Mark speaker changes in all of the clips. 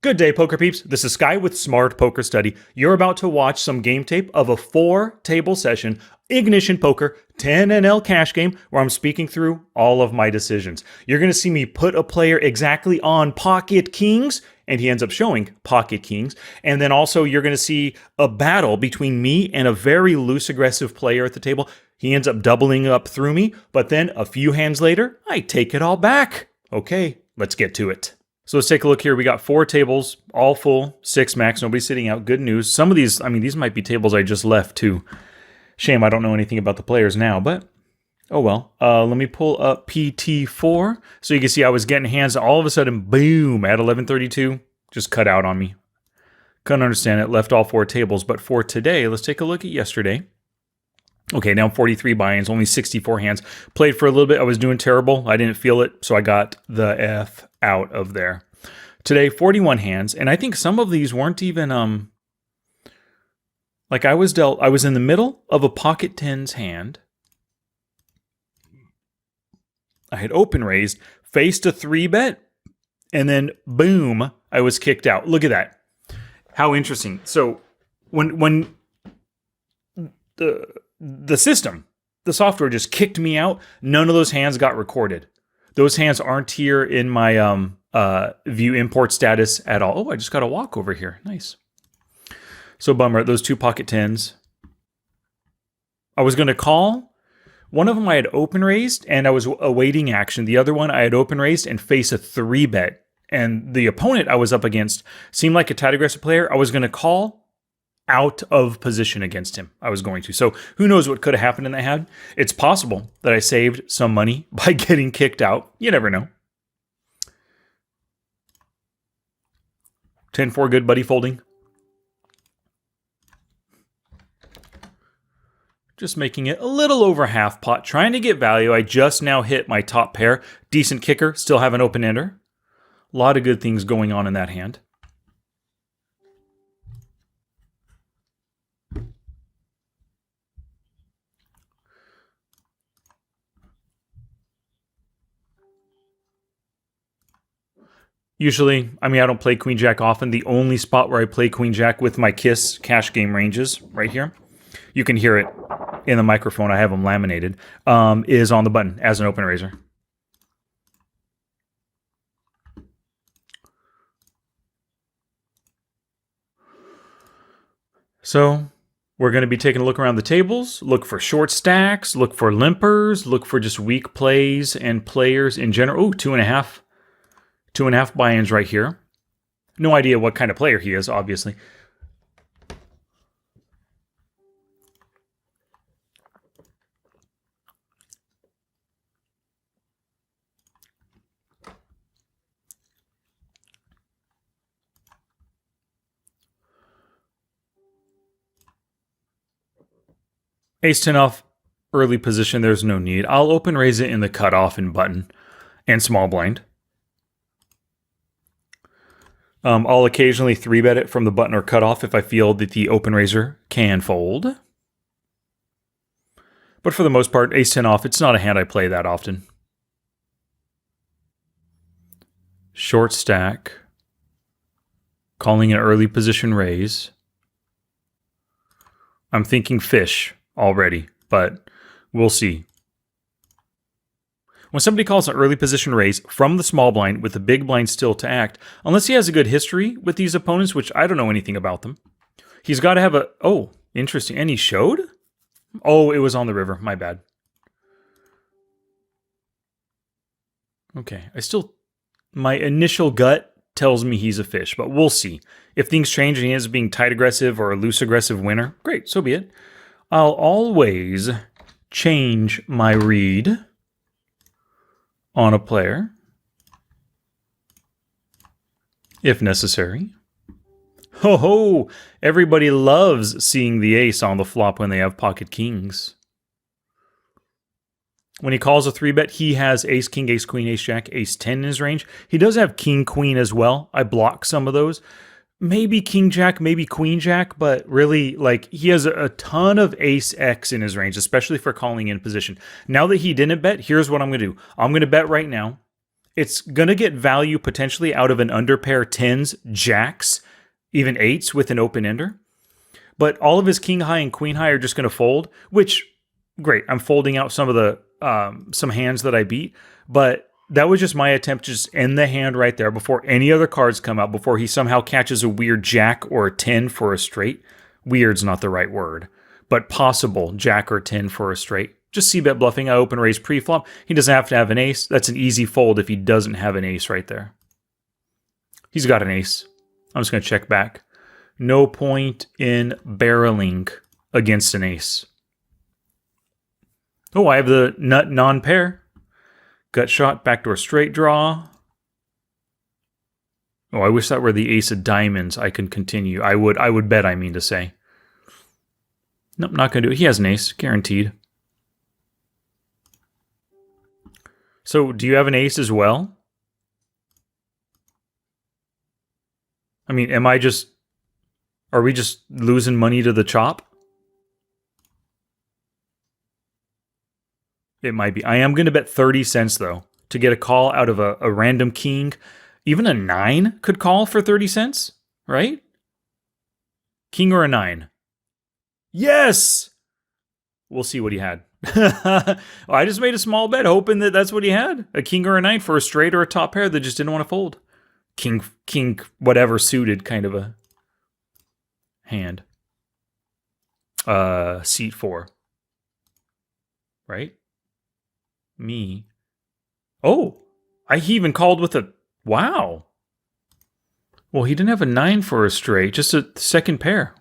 Speaker 1: Good day, poker peeps. This is Sky with Smart Poker Study. You're about to watch some game tape of a 4-table session, Ignition Poker 10NL cash game, where I'm speaking through all of my decisions. You're going to see me put a player exactly on pocket kings, and he ends up showing pocket kings. And then also you're going to see a battle between me and a very loose aggressive player at the table. He ends up doubling up through me, but then a few hands later, I take it all back. Okay, let's get to it. So let's take a look here. We got 4 tables, all full, 6 max, nobody sitting out. Good news. Some of these, these might be tables I just left too. Shame I don't know anything about the players now, but oh well. Let me pull up PT4 so you can see I was getting hands. All of a sudden, boom, at 11:32, just cut out on me. Couldn't understand it. Left all 4 tables, but for today, let's take a look at yesterday. Okay, now 43 buy-ins, only 64 hands. Played for a little bit. I was doing terrible. I didn't feel it, so I got the F out of there. Today, 41 hands, and I think some of these weren't even, like I was in the middle of a pocket tens hand. I had open raised, faced a 3-bet, and then boom, I was kicked out. Look at that. How interesting. So when the system, the software just kicked me out, none of those hands got recorded. Those hands aren't here in my view import status at all. Oh, I just got a walk over here. Nice. So bummer, those 2 pocket tens. I was going to call. One of them I had open raised and I was awaiting action. The other one I had open raised and face a 3-bet. And the opponent I was up against seemed like a tight aggressive player. I was going to call out of position against him. I was going to. So who knows what could have happened in that hand. It's possible that I saved some money by getting kicked out. You never know. 10-4 good buddy folding. Just making it a little over half pot. Trying to get value. I just now hit my top pair. Decent kicker. Still have an open ender. A lot of good things going on in that hand. Usually, I don't play Queen Jack often. The only spot where I play Queen Jack with my KISS cash game ranges, right here, you can hear it in the microphone, I have them laminated, is on the button as an open raiser. So we're going to be taking a look around the tables, look for short stacks, look for limpers, look for just weak plays and players in general. Oh, 2.5. 2.5 buy-ins right here. No idea what kind of player he is, obviously. Ace-10 off, early position, there's no need. I'll open raise it in the cutoff and button and small blind. I'll occasionally 3-bet it from the button or cutoff if I feel that the open raiser can fold. But for the most part, ace-10 off, it's not a hand I play that often. Short stack. Calling an early position raise. I'm thinking fish already, but we'll see. When somebody calls an early position raise from the small blind with the big blind still to act, unless he has a good history with these opponents, which I don't know anything about them, he's got to have a... Oh, interesting. And he showed? Oh, it was on the river. My bad. Okay. My initial gut tells me he's a fish, but we'll see. If things change and he ends up being tight aggressive or a loose aggressive winner, great, so be it. I'll always change my read on a player, if necessary. Ho ho! Everybody loves seeing the ace on the flop when they have pocket kings. When he calls a 3-bet, he has ace, king, ace, queen, ace, jack, ace 10 in his range. He does have king, queen as well. I block some of those. Maybe king, jack, maybe queen, jack, but really, like, he has a ton of ace X in his range, especially for calling in position. Now that he didn't bet, here's what I'm going to do. I'm going to bet right now, It's going to get value potentially out of an underpair 10s, jacks, even 8s with an open ender. But all of his king high and queen high are just going to fold, which, great. I'm folding out some of the some hands that I beat, but that was just my attempt to just end the hand right there before any other cards come out, before he somehow catches a weird jack or a 10 for a straight. Weird's not the right word, but possible jack or 10 for a straight. Just c-bet bluffing. I open raise pre-flop. He doesn't have to have an ace. That's an easy fold if he doesn't have an ace right there. He's got an ace. I'm just going to check back. No point in barreling against an ace. Oh, I have the nut non-pair. Gut shot, backdoor straight draw. Oh, I wish that were the ace of diamonds. I can continue. I would bet, I mean to say. Nope, not going to do it. He has an ace, guaranteed. So, do you have an ace as well? I mean, are we just losing money to the chop? It might be. I am going to bet 30 cents, though, to get a call out of a random king. Even a 9 could call for 30 cents, right? King or a 9? Yes! We'll see what he had. I just made a small bet, hoping that that's what he had. A king or a 9 for a straight or a top pair that just didn't want to fold. King, whatever suited kind of a hand. Seat 4. Right? Me. Oh! He even called with a... Wow. Well, he didn't have a 9 for a straight, just a second pair.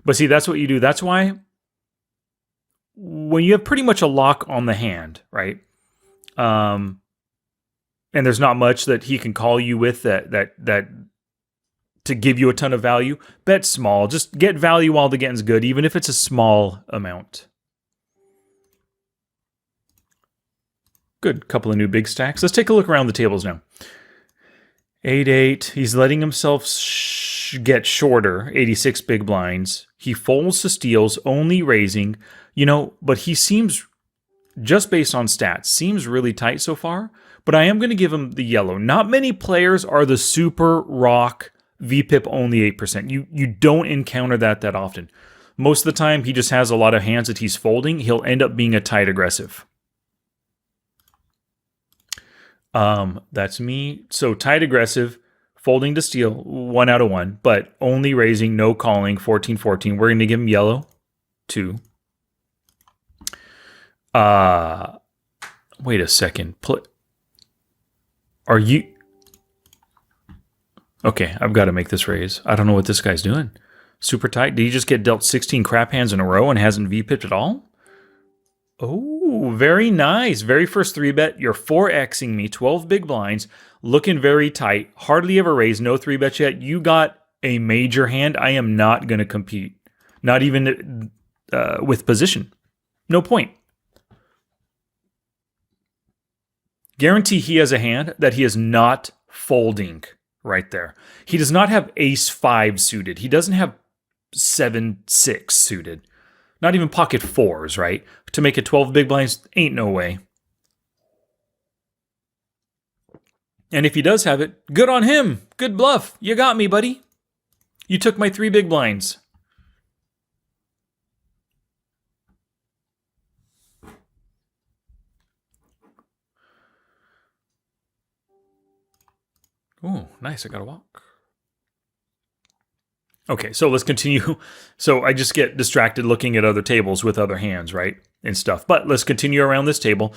Speaker 1: But see, that's what you do. That's why when you have pretty much a lock on the hand, right? And there's not much that he can call you with that to give you a ton of value, bet small. Just get value while the getting's good, even if it's a small amount. Good. Couple of new big stacks. Let's take a look around the tables now. 8-8. He's letting himself get shorter. 86 big blinds. He folds to steals, only raising. But he seems, just based on stats, seems really tight so far. But I am going to give him the yellow. Not many players are the super rock VPIP only 8%. You don't encounter that often. Most of the time, he just has a lot of hands that he's folding. He'll end up being a tight aggressive. That's me. So tight aggressive, folding to steal, 1 out of 1, but only raising, no calling, 14-14. We're going to give him yellow, 2. Wait a second. Are you... Okay, I've got to make this raise. I don't know what this guy's doing. Super tight. Did he just get dealt 16 crap hands in a row and hasn't VPIP'd at all? Oh, very nice. Very first 3-bet. You're 4Xing me. 12 big blinds. Looking very tight. Hardly ever raised. No 3-bets yet. You got a major hand. I am not going to compete. Not even with position. No point. Guarantee he has a hand that he is not folding right there. He does not have ace-5 suited. He doesn't have 7-6 suited. Not even pocket 4s, right? To make it 12 big blinds, ain't no way. And if he does have it, good on him. Good bluff. You got me, buddy. You took my 3 big blinds. Oh, nice. I got to walk. Okay, so let's continue. So I just get distracted looking at other tables with other hands, right? And stuff. But let's continue around this table.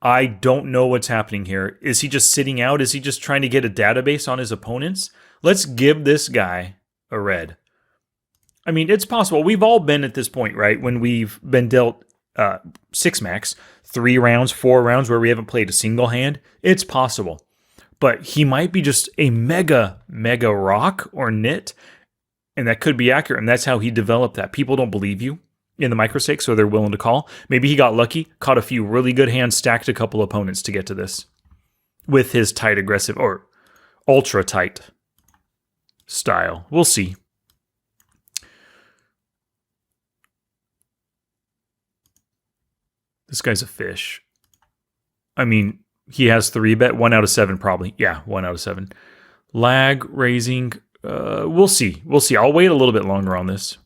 Speaker 1: I don't know what's happening here. Is he just sitting out? Is he just trying to get a database on his opponents? Let's give this guy a red. I mean, it's possible. We've all been at this point, right? When we've been dealt 6 max, 3 rounds, 4 rounds where we haven't played a single hand. It's possible. But he might be just a mega rock or nit. And that could be accurate. And that's how he developed that. People don't believe you in the microstakes, so they're willing to call. Maybe he got lucky, caught a few really good hands, stacked a couple opponents to get to this with his tight aggressive or ultra tight style. We'll see. This guy's a fish. I mean, He has 3-bet, 1 out of 7 probably. Yeah, 1 out of 7. Lag, raising, we'll see. We'll see. I'll wait a little bit longer on this.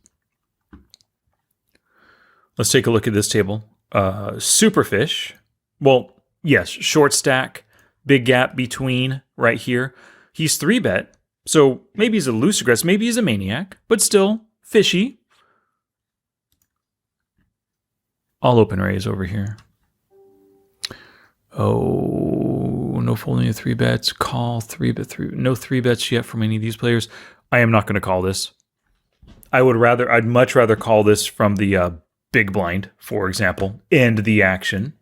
Speaker 1: Let's take a look at this table. Superfish. Well, yes, short stack, big gap between right here. He's 3-bet, so maybe he's a loose aggressive, maybe he's a maniac, but still fishy. I'll open raise over here. Oh, no folding of 3-bets. Call 3-bet, 3. No 3-bets yet from any of these players. I am not going to call this. I'd much rather call this from the big blind, for example, end the action.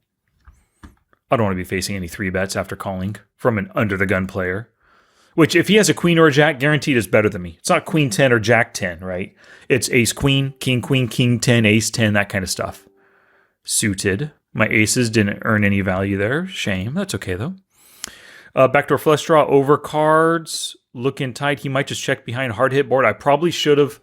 Speaker 1: I don't want to be facing any 3-bets after calling from an under the gun player. Which, if he has a queen or a jack, guaranteed is better than me. It's not queen 10 or jack 10, right? It's ace queen, king 10, ace 10, that kind of stuff. Suited. My aces didn't earn any value there. Shame. That's okay, though. Backdoor flush draw, over cards. Looking tight. He might just check behind hard hit board. I probably should have.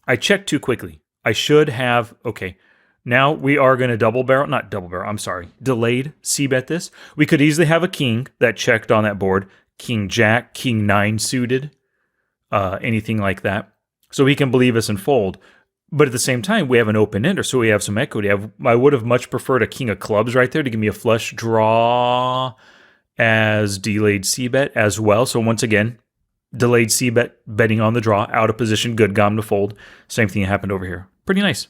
Speaker 1: I checked too quickly. I should have. Okay. Now we are going to delayed c-bet this. We could easily have a king that checked on that board. King jack, king 9 suited. Anything like that. So he can believe us and fold. But at the same time, we have an open ender, so we have some equity. I would have much preferred a king of clubs right there to give me a flush draw as delayed c-bet as well. So once again, delayed c-bet, betting on the draw, out of position, good, got him to fold. Same thing happened over here. Pretty nice.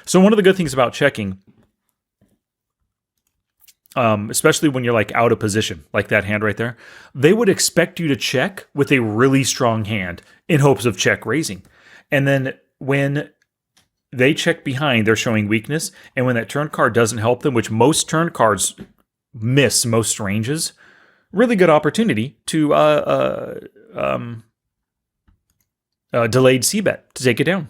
Speaker 1: So one of the good things about checking, especially when you're like out of position, like that hand right there, they would expect you to check with a really strong hand in hopes of check raising. And then when they check behind, they're showing weakness. And when that turn card doesn't help them, which most turn cards miss most ranges, really good opportunity to delayed c-bet to take it down.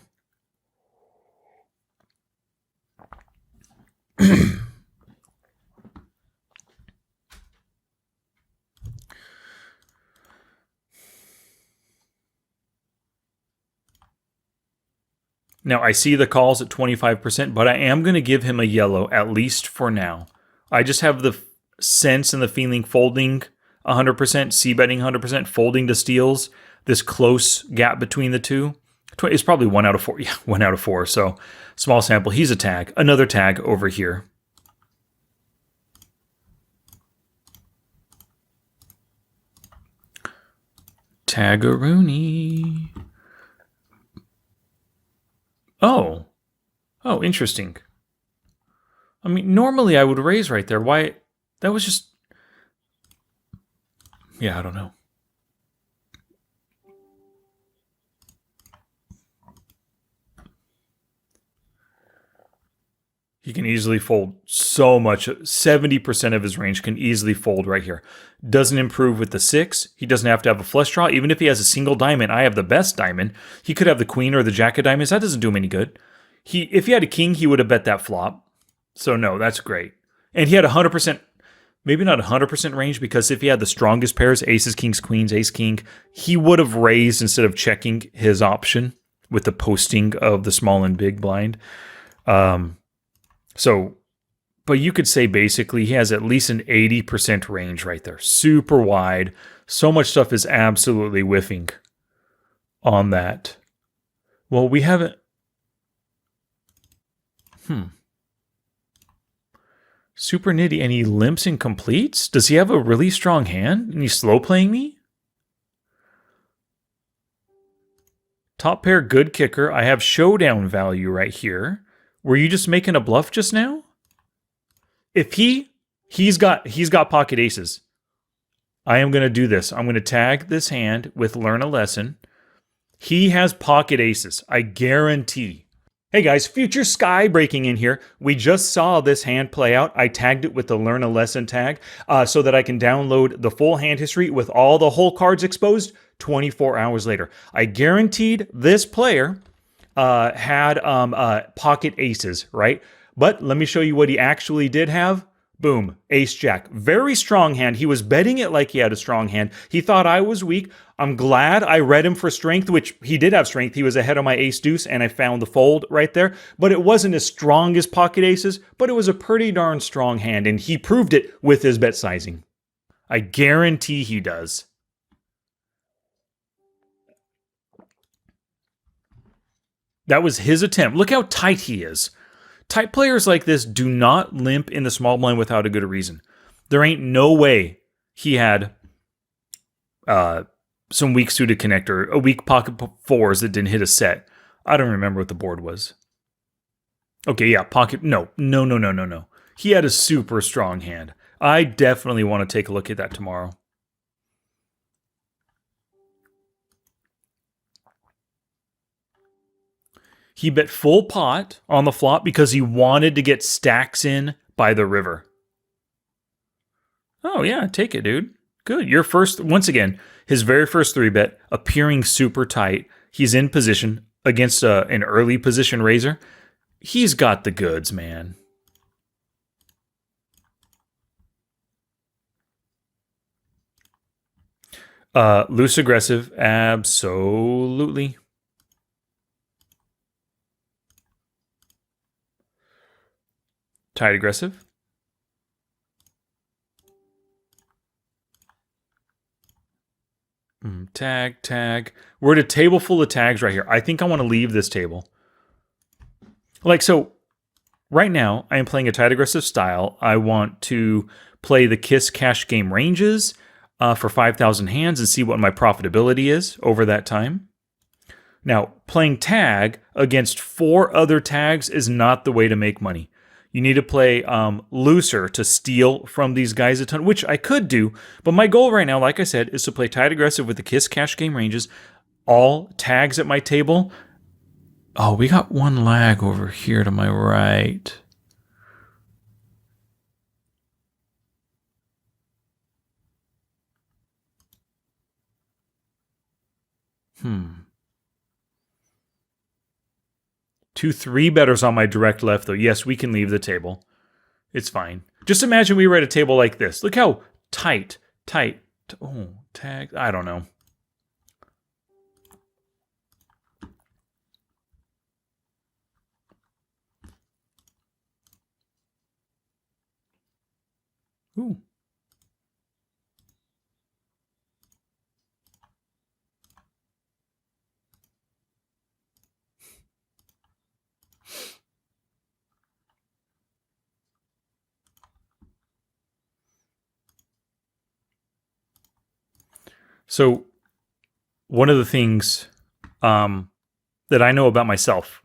Speaker 1: Now, I see the calls at 25%, but I am going to give him a yellow, at least for now. I just have the sense and the feeling folding 100%, c-betting 100%, folding to steals, this close gap between the two. It's probably 1 out of 4. Yeah, 1 out of 4. So, small sample. He's a tag. Another tag over here. Taggaroonie. Oh, interesting. I mean, normally I would raise right there. Why? That was just... Yeah, I don't know. He can easily fold so much. 70% of his range can easily fold right here. Doesn't improve with the 6. He doesn't have to have a flush draw. Even if he has a single diamond, I have the best diamond. He could have the queen or the jack of diamonds. That doesn't do him any good. If he had a king, he would have bet that flop. So no, that's great. And he had 100%, maybe not 100% range, because if he had the strongest pairs, aces, kings, queens, ace, king, he would have raised instead of checking his option with the posting of the small and big blind. So, but you could say basically he has at least an 80% range right there. Super wide. So much stuff is absolutely whiffing on that. Well, we haven't... Super nitty, and he limps and completes? Does he have a really strong hand? And he's slow playing me? Top pair, good kicker. I have showdown value right here. Were you just making a bluff just now? If he's got pocket aces. I am going to do this. I'm going to tag this hand with learn a lesson. He has pocket aces. I guarantee. Hey guys, Future Sky breaking in here. We just saw this hand play out. I tagged it with the learn a lesson tag so that I can download the full hand history with all the whole cards exposed 24 hours later. I guaranteed this player had pocket aces, right? But let me show you what he actually did have. Boom, ace jack. Very strong hand. He was betting it like he had a strong hand. He thought I was weak. I'm glad I read him for strength, which he did have strength. He was ahead of my ace deuce, and I found the fold right there. But it wasn't as strong as pocket aces, but it was a pretty darn strong hand, and he proved it with his bet sizing. I guarantee he does. That was his attempt. Look how tight he is. Tight players like this do not limp in the small blind without a good reason. There ain't no way he had some weak suited connector, a weak pocket fours that didn't hit a set. I don't remember what the board was. Okay, yeah, pocket. No. He had a super strong hand. I definitely want to take a look at that tomorrow. He bet full pot on the flop because he wanted to get stacks in by the river. Oh, yeah, take it, dude. Good. Your first, once again, his very first 3-bet, appearing super tight. He's in position against an early position raiser. He's got the goods, man. Loose aggressive, absolutely. Tight aggressive. Tag. We're at a table full of tags right here. I think I want to leave this table. Like, so right now I am playing a tight aggressive style. I want to play the Kiss cash game ranges for 5,000 hands and see what my profitability is over that time. Now, playing tag against 4 other tags is not the way to make money. You need to play looser to steal from these guys a ton, which I could do. But my goal right now, like I said, is to play tight aggressive with the Kiss cash game ranges. All tags at my table. Oh, we got one lag over here to my right. Two 3-betters on my direct left, though. Yes, we can leave the table. It's fine. Just imagine we were at a table like this. Look how tight. Oh, tag. I don't know. Ooh. So one of the things that I know about myself,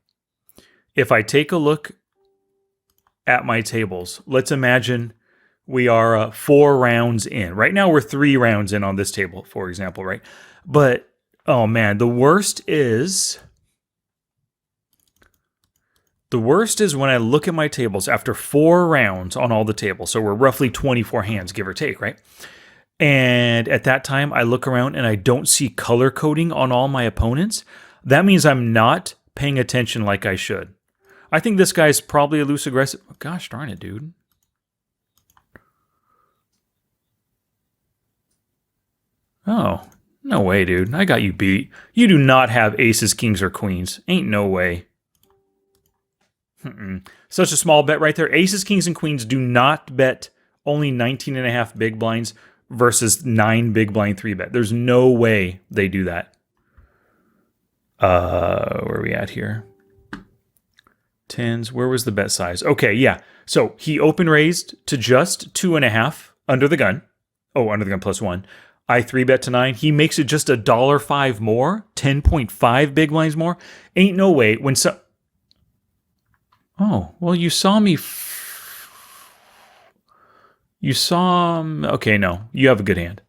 Speaker 1: if I take a look at my tables, let's imagine we are 4 rounds in. Right now we're 3 rounds in on this table, for example, right? But, oh man, the worst is when I look at my tables after 4 rounds on all the tables. So we're roughly 24 hands, give or take, right? And at that time, I look around and I don't see color coding on all my opponents. That means I'm not paying attention like I should. I think this guy's probably a loose aggressive. Oh, gosh darn it, dude. Oh, no way, dude. I got you beat. You do not have aces, kings, or queens. Ain't no way. Such a small bet right there. Aces, kings, and queens do not bet only 19.5 big blinds versus 9 big blind 3-bet. There's no way they do that. Where are we at here? 10s. Where was the bet size? Okay, yeah. So he open raised to just 2.5 under the gun. Oh, under the gun plus 1. I 3-bet to 9. He makes it just $1.05 more. 10.5 big blinds more. Ain't no way. When so. Oh, well, you saw me. You saw... Okay, no. You have a good hand.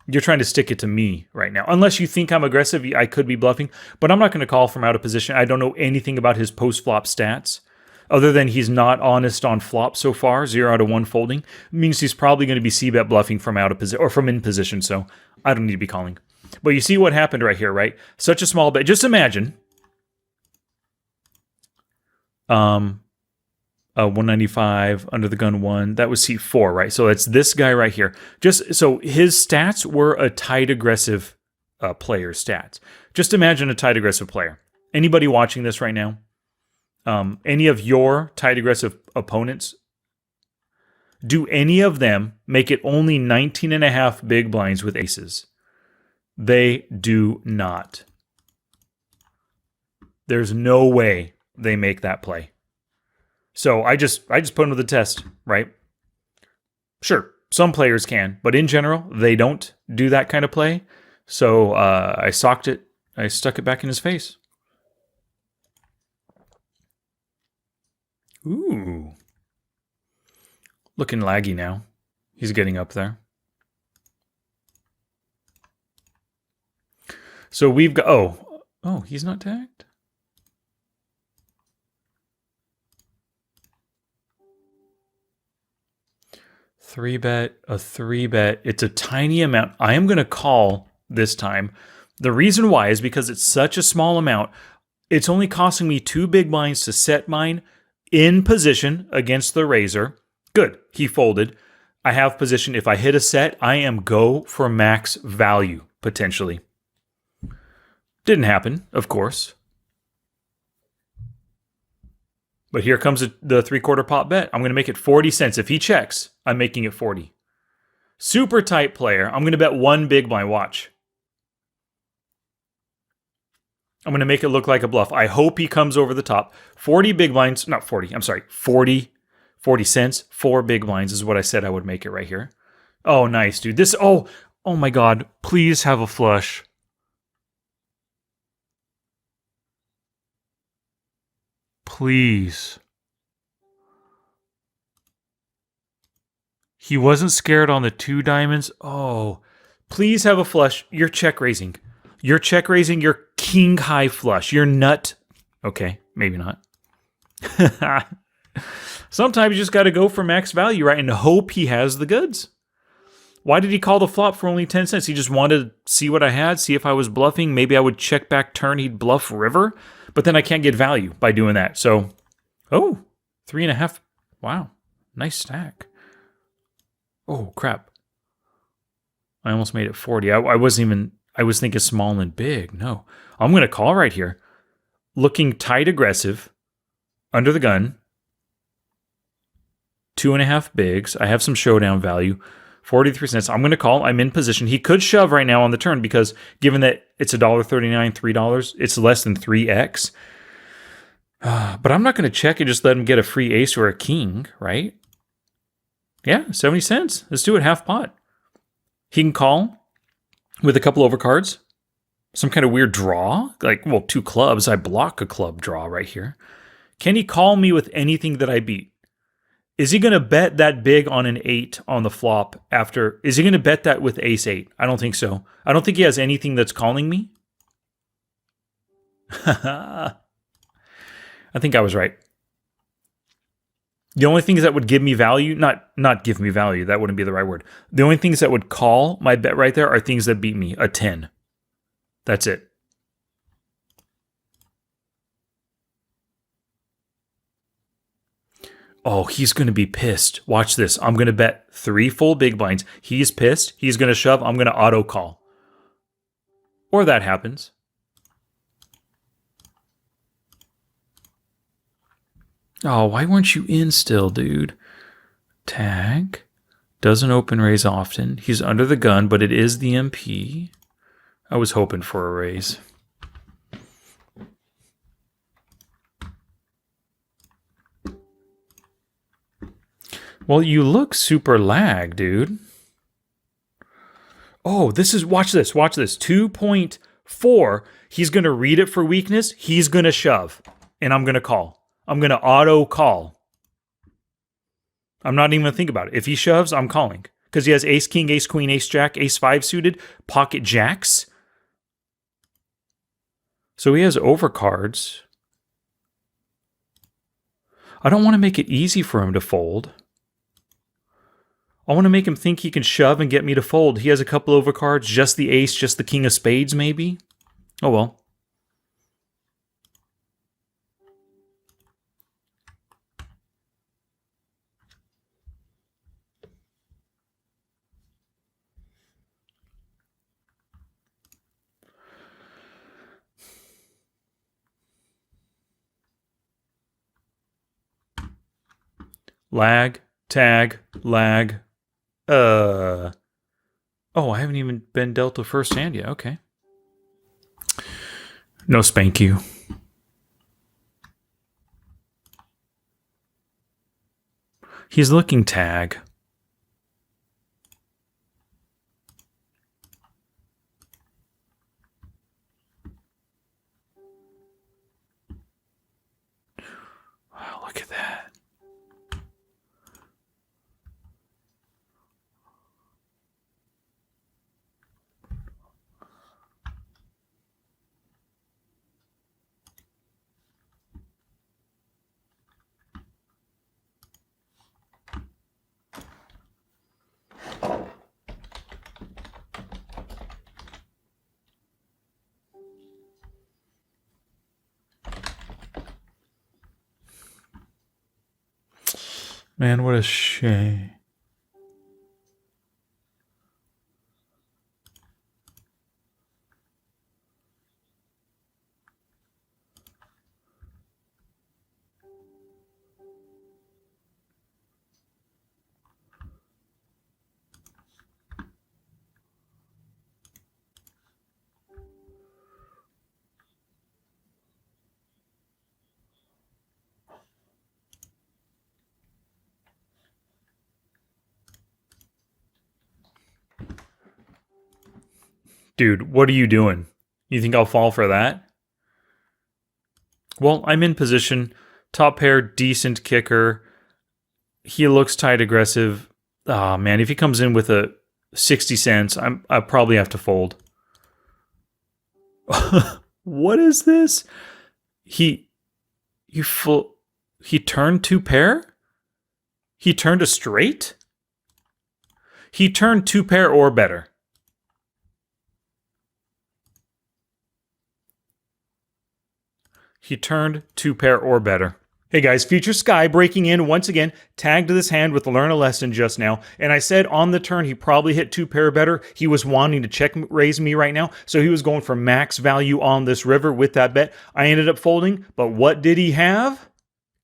Speaker 1: You're trying to stick it to me right now. Unless you think I'm aggressive, I could be bluffing. But I'm not going to call from out of position. I don't know anything about his post-flop stats. Other than he's not honest on flop so far. 0 out of 1 folding. It means he's probably going to be c-bet bluffing from out of position. Or from in position. So I don't need to be calling. But you see what happened right here, right? Such a small bet. Just imagine... 195, under the gun 1. That was C4, right? So it's this guy right here. Just so his stats were a tight aggressive player's stats. Just imagine a tight aggressive player. Anybody watching this right now? Any of your tight aggressive opponents? Do any of them make it only 19.5 big blinds with aces? They do not. There's no way they make that play. So I just put them to the test, right? Sure, some players can, but in general, they don't do that kind of play. So I socked it. I stuck it back in his face. Ooh. Looking laggy now. He's getting up there. So we've got... Oh, he's not tagged? Three bet, a 3-bet. It's a tiny amount. I am going to call this time. The reason why is because it's such a small amount. It's only costing me 2 big blinds to set mine in position against the razor. Good. He folded. I have position. If I hit a set, I am go for max value, potentially. Didn't happen, of course. But here comes the 3/4 pot bet. I'm going to make it 40 cents. If he checks, I'm making it 40. Super tight player. I'm going to bet 1 big blind. Watch. I'm going to make it look like a bluff. I hope he comes over the top. 40 big blinds. Not 40. I'm sorry. 40 cents. 4 big blinds is what I said I would make it right here. Oh, nice, dude. This, oh my God. Please have a flush. Please. He wasn't scared on the 2 diamonds. Oh, please have a flush. You're check raising. You're check raising your king high flush. You're nut. Okay, maybe not. Sometimes you just got to go for max value, right? And hope he has the goods. Why did he call the flop for only 10 cents? He just wanted to see what I had, see if I was bluffing. Maybe I would check back turn, he'd bluff river. But then I can't get value by doing that. So, 3.5. Wow, nice stack. Oh, crap. I almost made it 40. I wasn't even, I was thinking small and big. No, I'm going to call right here. Looking tight aggressive, under the gun. 2.5 bigs. I have some showdown value. 43 cents. I'm going to call. I'm in position. He could shove right now on the turn because given that it's $1.39, $3, it's less than 3x. But I'm not going to check and just let him get a free ace or a king, right? Yeah, 70 cents. Let's do it half pot. He can call with a couple overcards. Some kind of weird draw. Like, well, 2 clubs. I block a club draw right here. Can he call me with anything that I beat? Is he going to bet that big on an 8 on the flop after? Is he going to bet that with ace 8? I don't think so. I don't think he has anything that's calling me. I think I was right. The only things that would give me value, not give me value, that wouldn't be the right word. The only things that would call my bet right there are things that beat me, a 10. That's it. Oh, he's going to be pissed. Watch this. I'm going to bet 3 full big blinds. He's pissed. He's going to shove. I'm going to auto call. Or that happens. Oh, why weren't you in still, dude? Tag. Doesn't open raise often. He's under the gun, but it is the MP. I was hoping for a raise. Well, you look super lag, dude. Oh, this is, watch this, 2.4. He's going to read it for weakness. He's going to shove, and I'm going to call. I'm going to auto call. I'm not even going to think about it. If he shoves, I'm calling. Because he has ace, king, ace, queen, ace, jack, ace 5 suited, pocket jacks. So he has overcards. I don't want to make it easy for him to fold. I want to make him think he can shove and get me to fold. He has a couple overcards, just the ace, just the king of spades, maybe. Oh, well. lag, tag, lag. Oh, I haven't even been dealt a first hand yet. Okay. No spank you. He's looking tag. Wow, look at that. Man, what a shame. Dude, what are you doing? You think I'll fall for that? Well, I'm in position. Top pair, decent kicker. He looks tight aggressive. Ah, man, if he comes in with a 60 cents, I probably have to fold. What is this? He turned two pair? He turned a straight? He turned two pair or better. He turned two pair or better. Hey guys, Future Sky breaking in once again, tagged this hand with Learn a Lesson just now, and I said on the turn he probably hit two pair better. He was wanting to check raise me right now, so he was going for max value on this river with that bet. I ended up folding, but what did he have?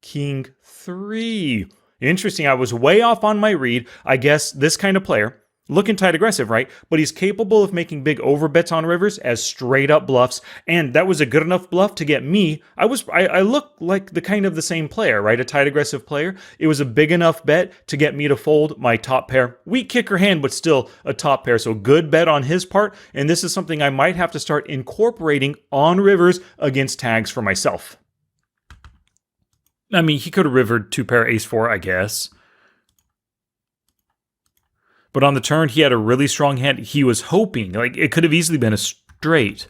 Speaker 1: King 3. Interesting, I was way off on my read. I guess this kind of player, looking tight aggressive, right? But he's capable of making big overbets on rivers as straight up bluffs, and that was a good enough bluff to get me. I look like the same player, right? A tight aggressive player. It was a big enough bet to get me to fold my top pair. Weak kicker hand, but still a top pair. So good bet on his part, and this is something I might have to start incorporating on rivers against tags for myself. I mean, he could have rivered two pair ace 4, I guess. But on the turn, he had a really strong hand. He was hoping, like, it could have easily been a straight.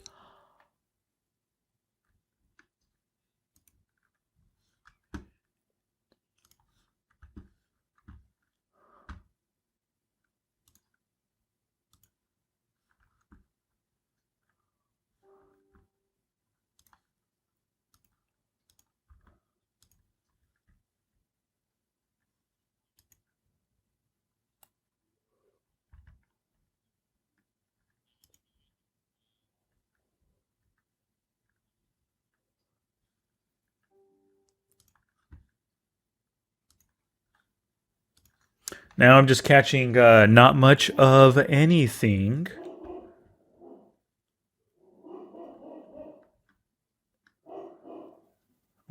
Speaker 1: Now I'm just catching not much of anything.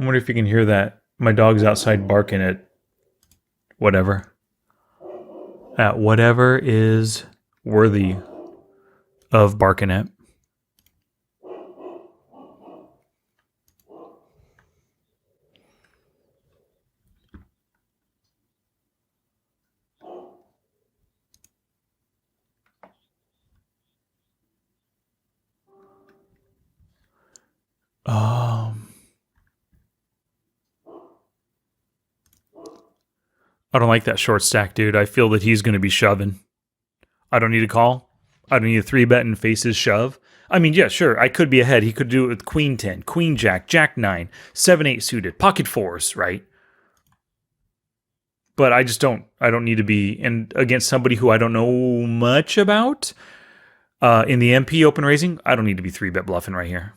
Speaker 1: I wonder if you can hear that. My dog's outside barking at whatever. At whatever is worthy of barking at. I don't like that short stack, dude. I feel that he's going to be shoving. I don't need a call. I don't need a 3-bet and face his shove. I mean, yeah, sure, I could be ahead. He could do it with Queen 10, Queen Jack, Jack 9, 7-8 suited, pocket fours, right? But I don't need to be in against somebody who I don't know much about. In the MP open raising, I don't need to be 3-bet bluffing right here.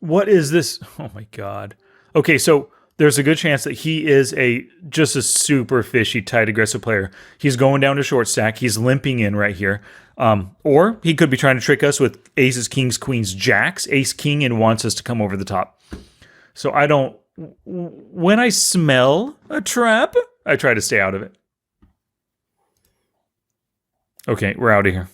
Speaker 1: What is this? Oh my god. Okay, so there's a good chance that he is just a super fishy, tight, aggressive player. He's going down to short stack. He's limping in right here. Or he could be trying to trick us with aces, kings, queens, jacks, ace, king, and wants us to come over the top. So I don't. When I smell a trap, I try to stay out of it. Okay, we're out of here.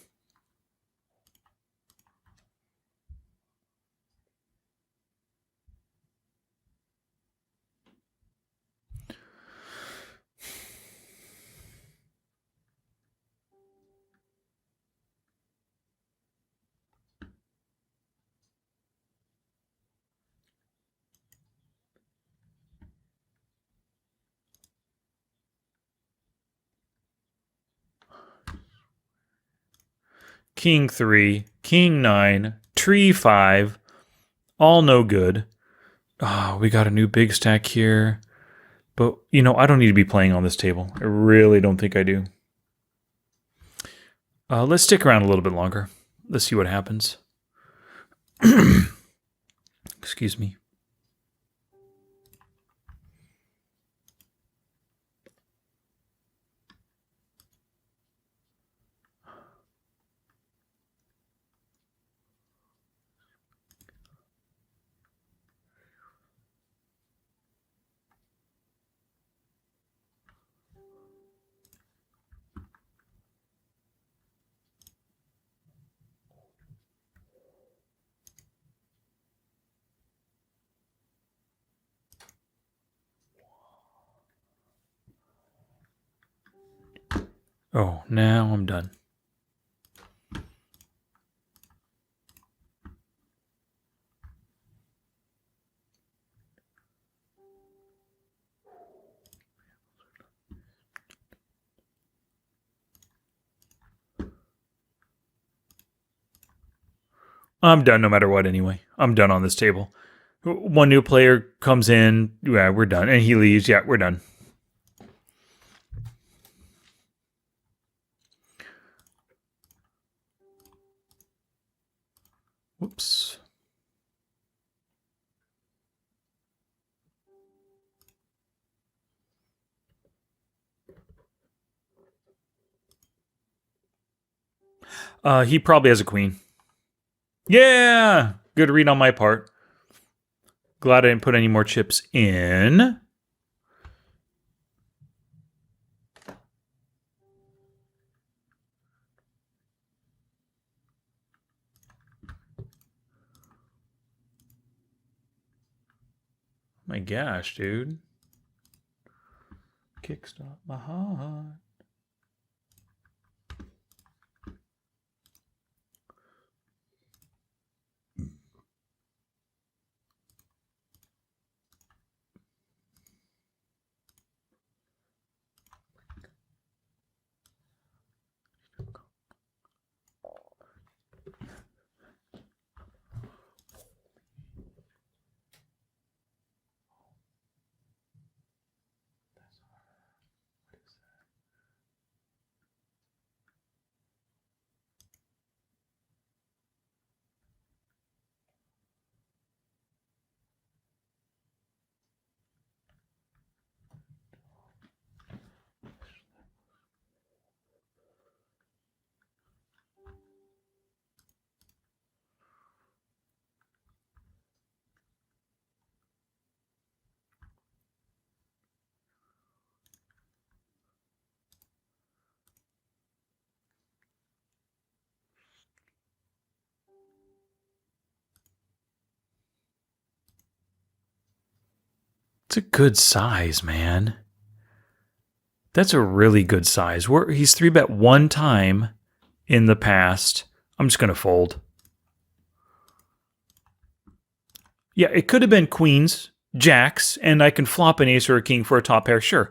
Speaker 1: King 3, King 9, Tree 5, all no good. Oh, we got a new big stack here. But, I don't need to be playing on this table. I really don't think I do. Let's stick around a little bit longer. Let's see what happens. Excuse me. Oh, now I'm done. I'm done no matter what anyway. I'm done on this table. One new player comes in, yeah, we're done. And he leaves, yeah, we're done. Whoops. He probably has a queen. Yeah! Good read on my part. Glad I didn't put any more chips in. My gosh, dude. Kickstart my heart. It's a good size, man. That's a really good size. He's 3-bet one time in the past. I'm just going to fold. Yeah, it could have been queens, jacks, and I can flop an ace or a king for a top pair, sure.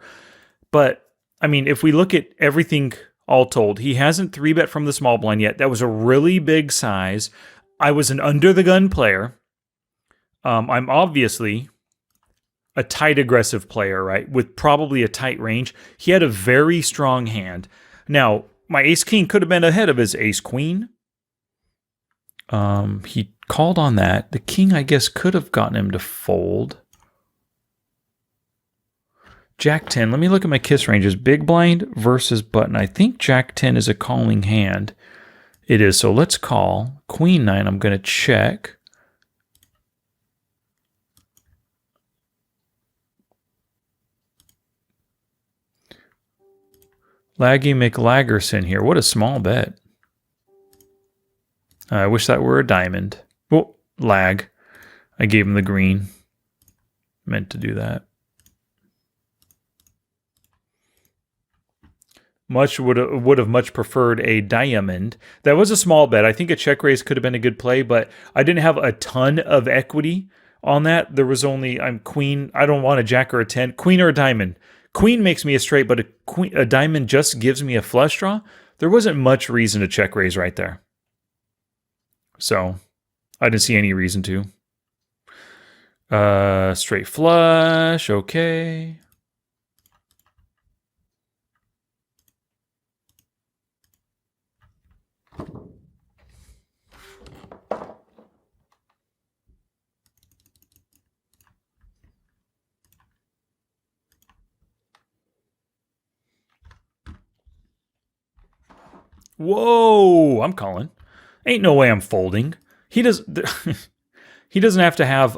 Speaker 1: But, I mean, if we look at everything all told, he hasn't 3-bet from the small blind yet. That was a really big size. I was an under-the-gun player. I'm obviously a tight, aggressive player, right? With probably a tight range. He had a very strong hand. Now, my ace-king could have been ahead of his ace-queen. He called on that. The king, I guess, could have gotten him to fold. Jack 10. Let me look at my kiss ranges. Big blind versus button. I think Jack 10 is a calling hand. It is. So let's call. Queen 9. I'm going to check. Laggy McLaggerson here. What a small bet. I wish that were a diamond. Oh, lag. I gave him the green. Meant to do that. Would have much preferred a diamond. That was a small bet. I think a check raise could have been a good play, but I didn't have a ton of equity on that. There was only, I'm queen. I don't want a jack or a 10. Queen or a diamond. Queen makes me a straight, but a diamond just gives me a flush draw. There wasn't much reason to check raise right there. So I didn't see any reason to. Straight flush. Okay. Whoa, I'm calling. Ain't no way I'm folding. He doesn't have to have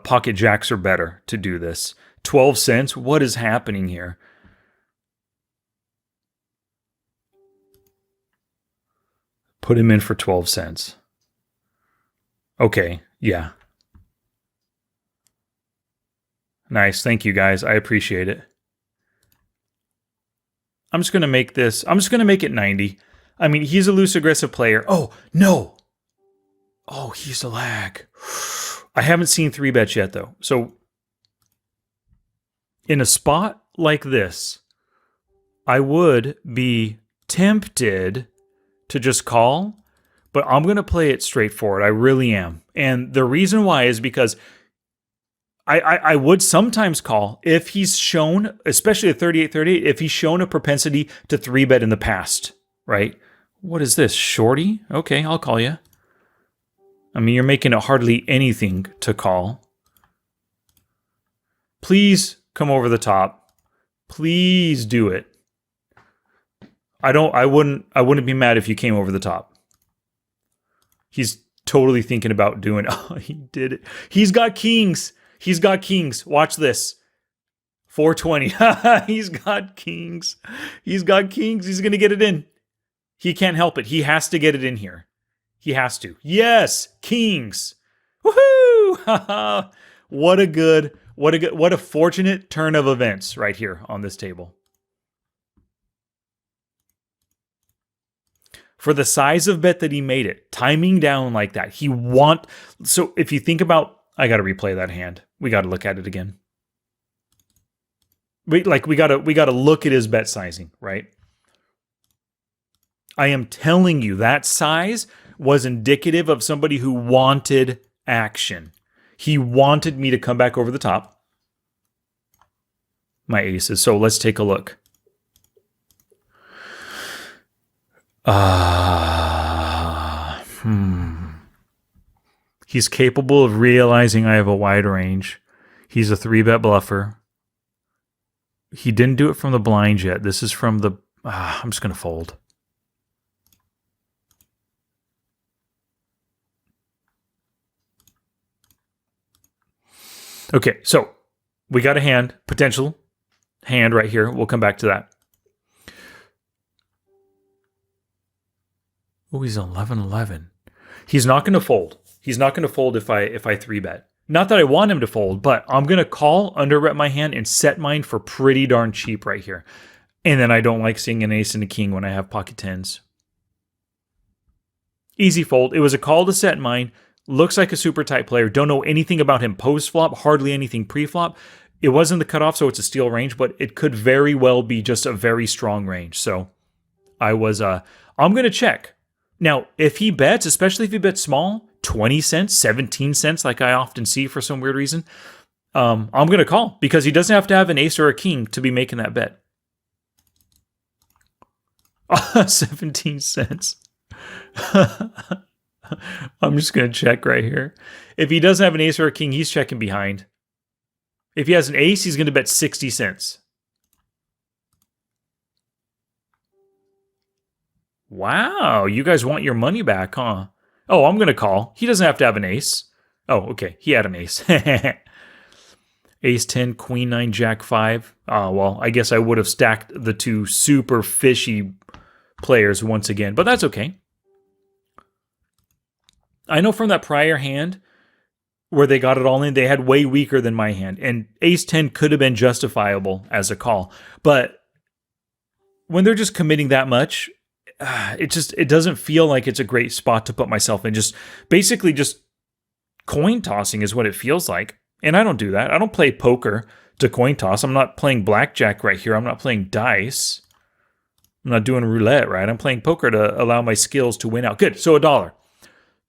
Speaker 1: pocket jacks or better to do this. 12 cents? What is happening here? Put him in for 12 cents. Okay, yeah. Nice, thank you guys. I appreciate it. I'm just going to make this, I'm just going to make it 90. I mean, he's a loose aggressive player. Oh, no. Oh, he's a lag. I haven't seen 3-bets yet, though. So, in a spot like this, I would be tempted to just call, but I'm going to play it straightforward. I really am. And the reason why is because I would sometimes call if he's shown, especially at 38-38, if he's shown a propensity to 3-bet in the past, right? What is this, shorty? Okay, I'll call you. I mean, you're making it hardly anything to call. Please come over the top. Please do it. I wouldn't be mad if you came over the top. He's totally thinking about doing it. Oh, he did it. He's got kings. He's got kings. Watch this. 420. He's got kings. He's got kings. He's going to get it in. He can't help it. He has to get it in here. He has to. Yes, kings. Woohoo! What a fortunate turn of events right here on this table. For the size of bet that he made it, timing down like that, so if you think about, I got to replay that hand. We got to look at it again. We got to look at his bet sizing, right? I am telling you that size was indicative of somebody who wanted action. He wanted me to come back over the top. My aces. So let's take a look. He's capable of realizing I have a wide range. He's a 3-bet bluffer. He didn't do it from the blind yet. This is from the... I'm just going to fold. Okay, so we got a hand, potential hand right here. We'll come back to that. Oh, he's 11-11. He's not going to fold. He's not going to fold if I 3-bet. Not that I want him to fold, but I'm going to call, under-bet my hand, and set mine for pretty darn cheap right here. And then I don't like seeing an ace and a king when I have pocket tens. Easy fold. It was a call to set mine. Looks like a super tight player. Don't know anything about him post-flop, hardly anything pre-flop. It wasn't the cutoff, so it's a steal range, but it could very well be just a very strong range. So I'm going to check. Now, if he bets, especially if he bets small, 20 cents, 17 cents, like I often see for some weird reason, I'm going to call because he doesn't have to have an ace or a king to be making that bet. 17 cents. I'm just going to check right here. If he doesn't have an ace or a king, he's checking behind. If he has an ace, he's going to bet 60 cents. Wow, you guys want your money back, huh? Oh, I'm going to call. He doesn't have to have an ace. Oh, okay. He had an ace. Ace 10, Queen 9, Jack 5. Well, I guess I would have stacked the two super fishy players once again, but that's okay. I know from that prior hand where they got it all in, they had way weaker than my hand, and Ace 10 could have been justifiable as a call. But when they're just committing that much, it doesn't feel like it's a great spot to put myself in. Just basically just coin tossing is what it feels like. And I don't do that. I don't play poker to coin toss. I'm not playing blackjack right here. I'm not playing dice. I'm not doing roulette, right? I'm playing poker to allow my skills to win out. Good. So $1.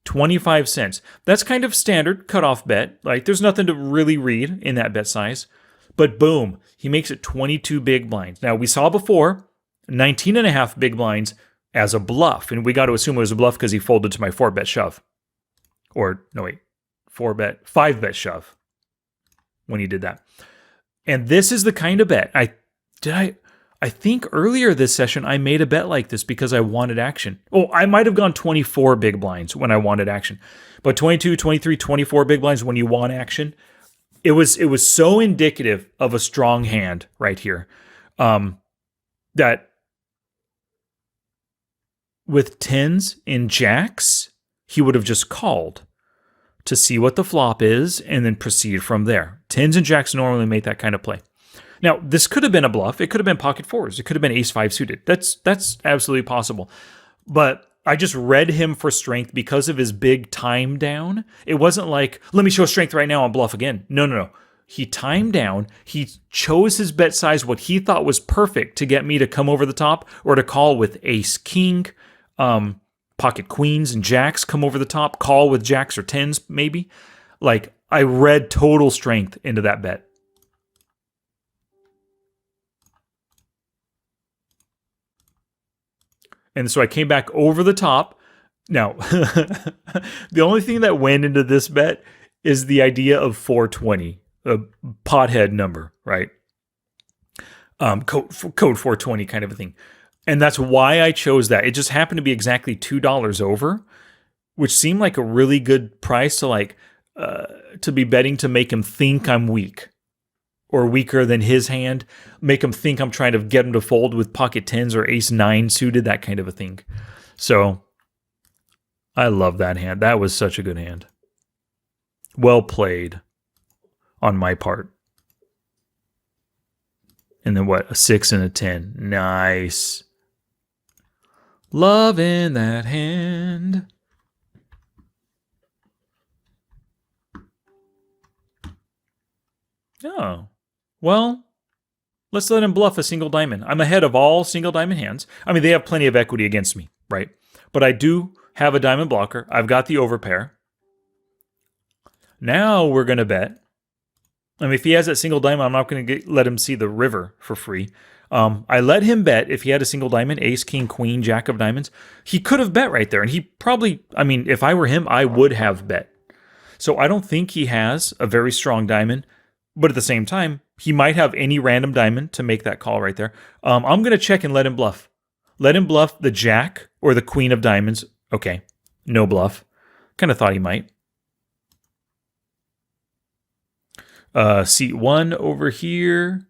Speaker 1: 25 cents. That's kind of standard cutoff bet. Like there's nothing to really read in that bet size. But boom, he makes it 22 big blinds. Now we saw before 19 and a half big blinds as a bluff. And we got to assume it was a bluff because he folded to my 4-bet shove. Or no, wait, 5-bet shove when he did that. And this is the kind of bet I think earlier this session I made a bet like this because I wanted action. Oh, I might have gone 24 big blinds when I wanted action. But 22, 23, 24 big blinds when you want action, it was so indicative of a strong hand right here. That with tens and jacks, he would have just called to see what the flop is and then proceed from there. Tens and jacks normally make that kind of play. Now, this could have been a bluff. It could have been pocket fours. It could have been ace 5 suited. That's absolutely possible. But I just read him for strength because of his big time down. It wasn't like, let me show strength right now and bluff again. No. He timed down. He chose his bet size, what he thought was perfect to get me to come over the top or to call with ace king, pocket queens and jacks come over the top, call with jacks or tens maybe. Like I read total strength into that bet. And so I came back over the top. Now, the only thing that went into this bet is the idea of 420, a pothead number, right? Code 420 kind of a thing. And that's why I chose that. It just happened to be exactly $2 over, which seemed like a really good price to be betting to make him think I'm weak or weaker than his hand, make him think I'm trying to get him to fold with pocket tens or ace 9 suited, that kind of a thing. So I love that hand. That was such a good hand. Well played on my part. And then what? A 6 and a 10. Nice. Loving that hand. Oh. Well, let's let him bluff a single diamond. I'm ahead of all single diamond hands. I mean, they have plenty of equity against me, right? But I do have a diamond blocker. I've got the overpair. Now we're going to bet. I mean, if he has that single diamond, I'm not going to let him see the river for free. I let him bet if he had a single diamond, ace, king, queen, jack of diamonds. He could have bet right there. And he probably, I mean, if I were him, I would have bet. So I don't think he has a very strong diamond. But at the same time, he might have any random diamond to make that call right there. I'm going to check and let him bluff. Let him bluff the jack or the queen of diamonds. Okay, no bluff. Kind of thought he might. Seat 1 over here.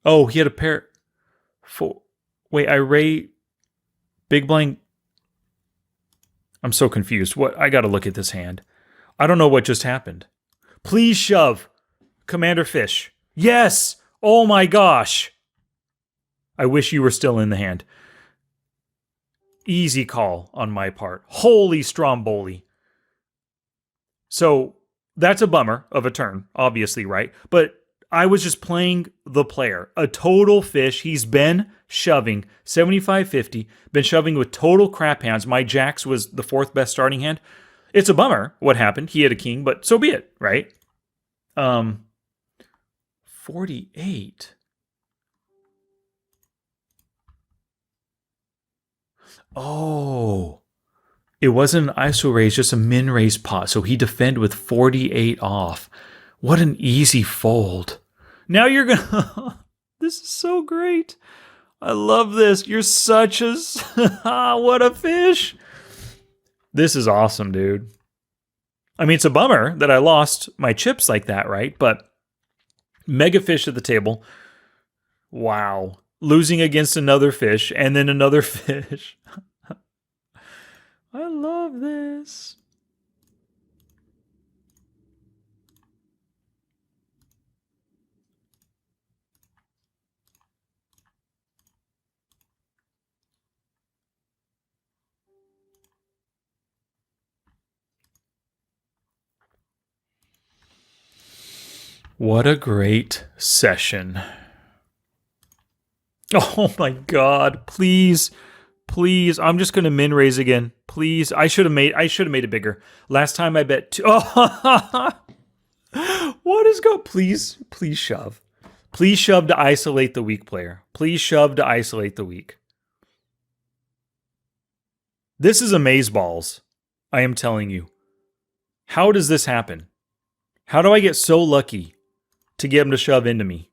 Speaker 1: Oh, he had a pair. Wait, big blind. I'm so confused. What? I got to look at this hand. I don't know what just happened. Please shove. Commander Fish. Yes! Oh my gosh. I wish you were still in the hand. Easy call on my part. Holy Stromboli. So that's a bummer of a turn, obviously, right? But I was just playing the player. A total fish. He's been shoving 75-50, been shoving with total crap hands. My jacks was the 4th best starting hand. It's a bummer what happened. He had a king, but so be it, right? 48. Oh, it wasn't an ISO raise, just a min raise pot. So he defended with 48 off. What an easy fold. Now you're going to... This is so great. I love this. You're such a... What a fish. This is awesome, dude. I mean, it's a bummer that I lost my chips like that, right? But mega fish at the table. Wow. Losing against another fish and then another fish. I love this. What a great session. Oh my God, please. Please, I'm just gonna min raise again. Please, I should have made it bigger. Last time I bet two. Oh, what is go? Please shove. Please shove to isolate the weak player. Please shove to isolate the weak. This is amazeballs. I am telling you. How does this happen? How do I get so lucky to get him to shove into me?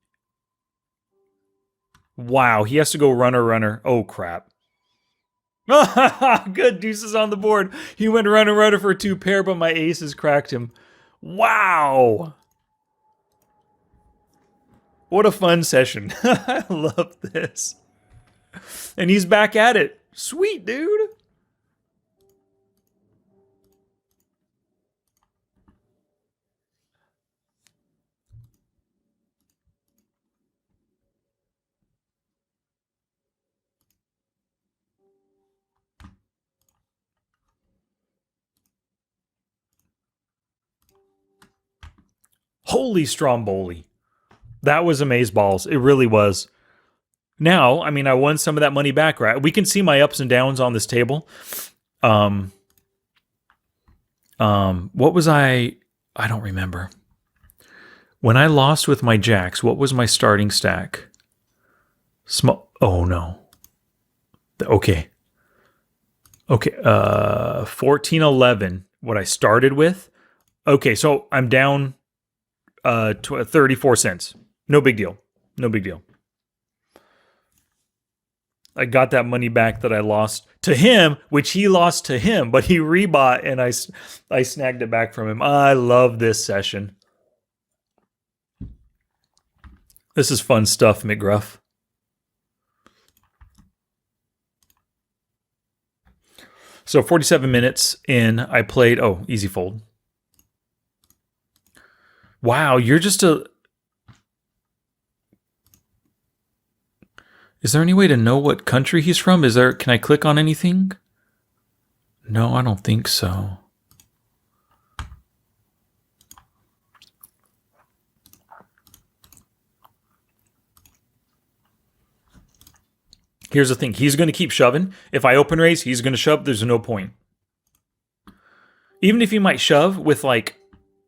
Speaker 1: Wow, he has to go runner. Oh crap. Good, deuces on the board. He went runner for 2 pair, but my aces cracked him. Wow. What a fun session. I love this. And he's back at it. Sweet, dude. Holy Stromboli. That was amazeballs. It really was. Now, I mean, I won some of that money back, right? We can see my ups and downs on this table. What was I don't remember. When I lost with my jacks, what was my starting stack? Oh no. Okay. 1411, what I started with. Okay, so I'm down 34 cents. No big deal. No big deal. I got that money back that I lost to him, which he lost to him, but he rebought and I snagged it back from him. I love this session. This is fun stuff, McGruff. So 47 minutes in, I played, easy fold. Wow, you're just a... Is there any way to know what country he's from? Can I click on anything? No, I don't think so. Here's the thing. He's going to keep shoving. If I open raise, he's going to shove. There's no point. Even if he might shove with like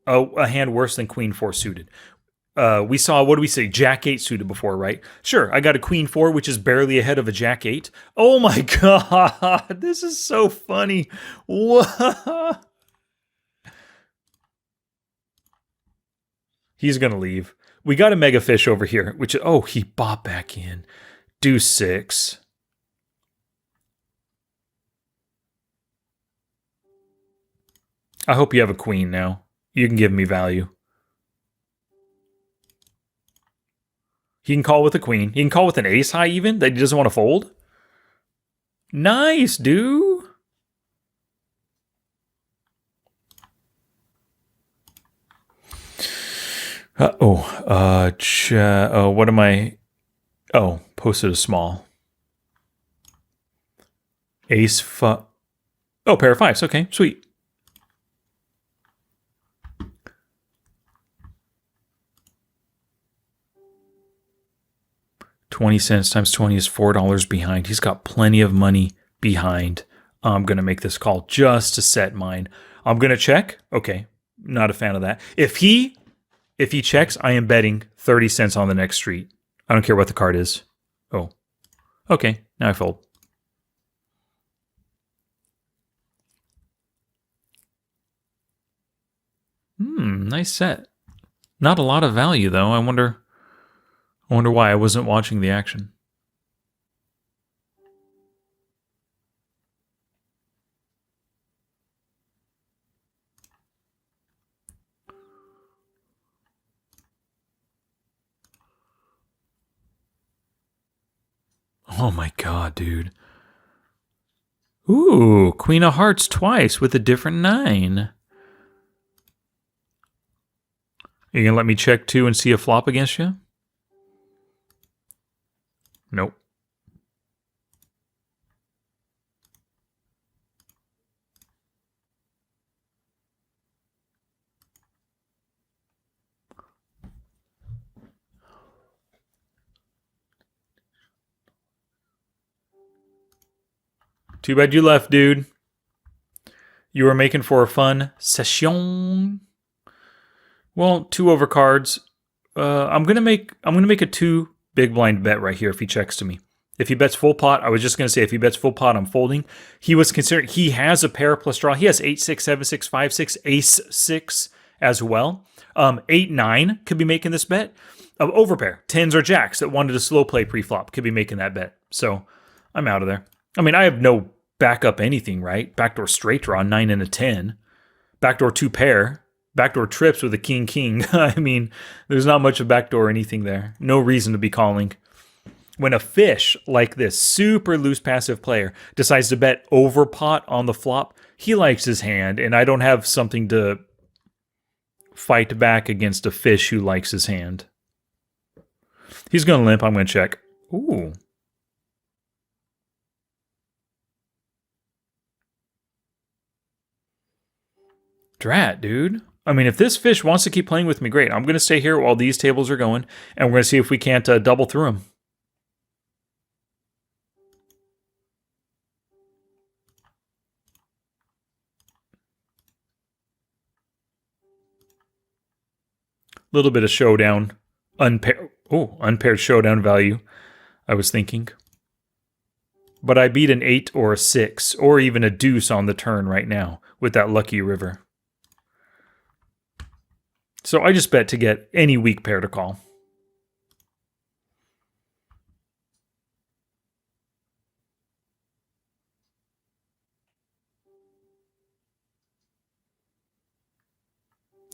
Speaker 1: a hand worse than Queen 4 suited. We saw, what do we say, Jack 8 suited before, right? Sure, I got a Queen 4, which is barely ahead of a Jack 8. Oh my God, this is so funny. What? He's going to leave. We got a mega fish over here, which, he bought back in. Deuce 6. I hope you have a queen now. You can give me value. He can call with a queen. He can call with an ace high even that he doesn't want to fold. Nice, dude. What am I? Oh, posted a small. Ace, pair of fives. Okay, sweet. $0.20 times 20 is $4 behind. He's got plenty of money behind. I'm going to make this call just to set mine. I'm going to check. Okay, not a fan of that. If he checks, I am betting 30 cents on the next street. I don't care what the card is. Oh, okay, now I fold. Nice set. Not a lot of value, though. I wonder why I wasn't watching the action. Oh my god, dude. Ooh, Queen of Hearts twice with a different 9. You gonna let me check 2 and see a flop against you? Nope. Too bad you left, dude. You were making for a fun session. Well, 2 overcards. I'm gonna make a 2 big blind bet right here if he checks to me. If he bets full pot, I was just gonna say if he bets full pot, I'm folding. He has a pair plus draw. He has 8-6, 7-6, 5-6, ace-6 as well. 8-9 could be making this bet. Overpair, 10s or jacks that wanted to slow play pre-flop could be making that bet. So I'm out of there. I mean, I have no backup anything, right? Backdoor straight draw, 9 and a 10. Backdoor 2 pair. Backdoor trips with a king. I mean, there's not much of backdoor anything there. No reason to be calling. When a fish like this super loose passive player decides to bet over pot on the flop, he likes his hand, and I don't have something to fight back against a fish who likes his hand. He's going to limp. I'm going to check. Ooh. Drat, dude. I mean, if this fish wants to keep playing with me, great. I'm going to stay here while these tables are going, and we're going to see if we can't double through him. Little bit of showdown. Unpaired showdown value, I was thinking. But I beat an 8 or a 6, or even a deuce on the turn right now with that lucky river. So I just bet to get any weak pair to call.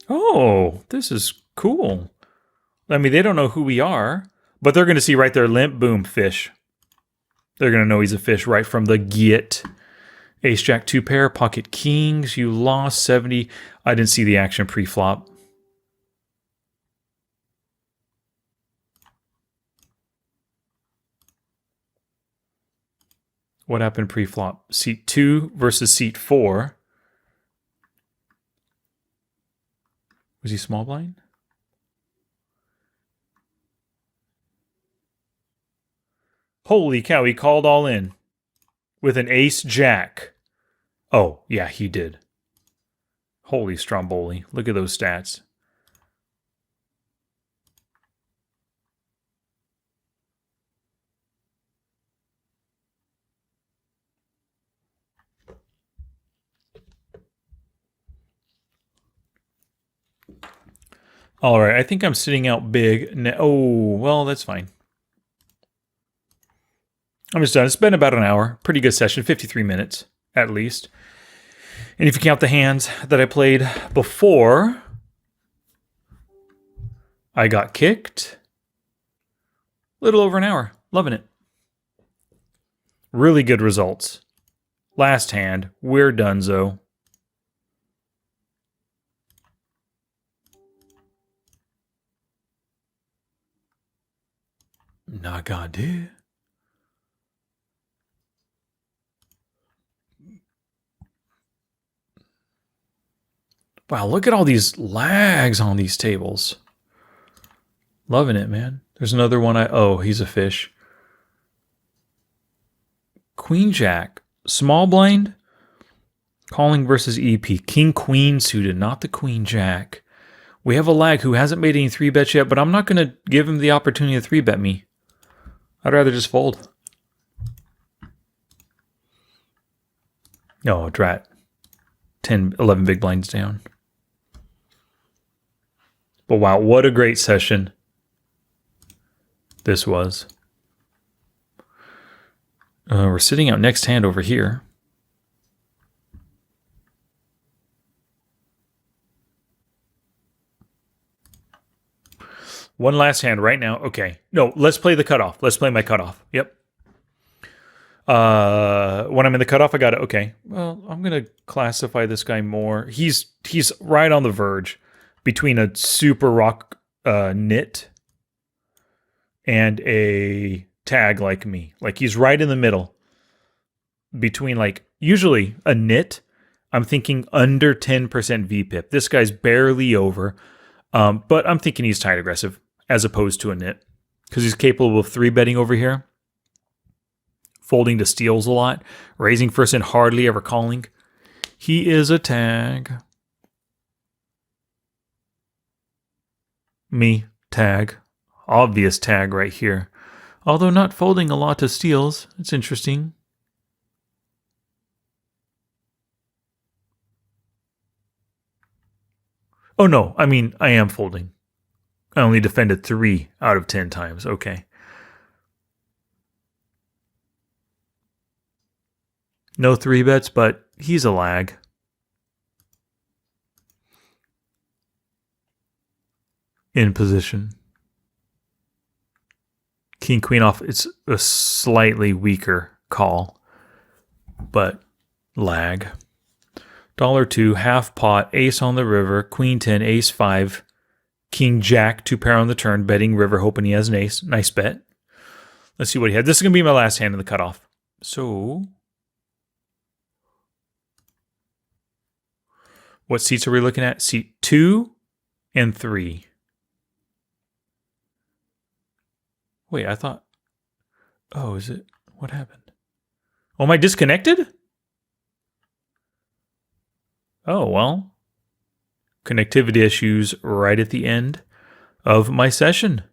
Speaker 1: Oh, this is cool. I mean, they don't know who we are, but they're going to see right there, limp, boom, fish. They're going to know he's a fish right from the get. Ace, jack, 2 pair, pocket kings. You lost 70. I didn't see the action pre-flop. What happened pre-flop? Seat 2 versus seat 4. Was he small blind? Holy cow, he called all in with an ace jack. Oh, yeah, he did. Holy Stromboli. Look at those stats. All right, I think I'm sitting out big. Oh, well, that's fine. I'm just done. It's been about an hour. Pretty good session, 53 minutes at least. And if you count the hands that I played before I got kicked, a little over an hour. Loving it. Really good results. Last hand, we're donezo. Nagade. Wow, look at all these lags on these tables. Loving it, man. There's another one. Oh, he's a fish. Queen Jack. Small blind. Calling versus EP. King Queen suited, not the Queen Jack. We have a lag who hasn't made any 3-bets yet, but I'm not going to give him the opportunity to 3-bet me. I'd rather just fold. Oh, drat. 10, 11 big blinds down. But wow, what a great session this was. We're sitting out next hand over here. One last hand right now. Okay. No, let's play the cutoff. Let's play my cutoff. Yep. When I'm in the cutoff, I got it. Okay. Well, I'm going to classify this guy more. He's right on the verge between a super rock nit and a tag like me. Like he's right in the middle between like usually a nit. I'm thinking under 10% VPIP. This guy's barely over. But I'm thinking he's tight aggressive as opposed to a nit because he's capable of 3-betting over here, folding to steals a lot, raising first and hardly ever calling. He is a tag. Me, tag. Obvious tag right here. Although not folding a lot to steals. It's interesting. Oh no, I mean, I am folding. I only defended 3 out of 10 times. Okay. No 3-bets, but he's a lag. In position. King, queen off. It's a slightly weaker call, but lag. $2, half pot, ace on the river, queen 10, ace 5, king jack, 2 pair on the turn, betting river, hoping he has an ace. Nice bet. Let's see what he had. This is going to be my last hand in the cutoff. So, what seats are we looking at? Seat 2 and 3. Wait, I thought... Oh, is it... What happened? Oh, am I disconnected? Oh, well. Connectivity issues right at the end of my session.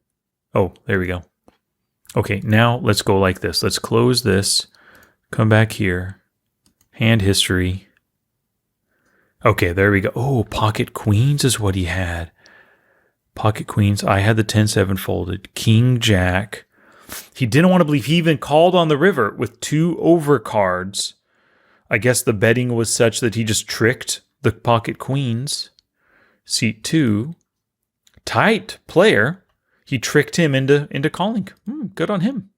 Speaker 1: Oh, there we go. Okay, now let's go like this. Let's close this. Come back here. Hand history. Okay, there we go. Oh, pocket queens is what he had. Pocket queens. I had the 10-7 folded. King jack. He didn't want to believe. He even called on the river with 2 overcards. I guess the betting was such that he just tricked the pocket queens. Seat 2. Tight player. He tricked him into calling. Good on him.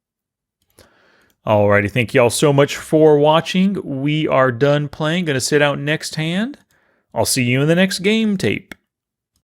Speaker 1: Alrighty, thank y'all so much for watching. We are done playing. Going to sit out next hand. I'll see you in the next game tape.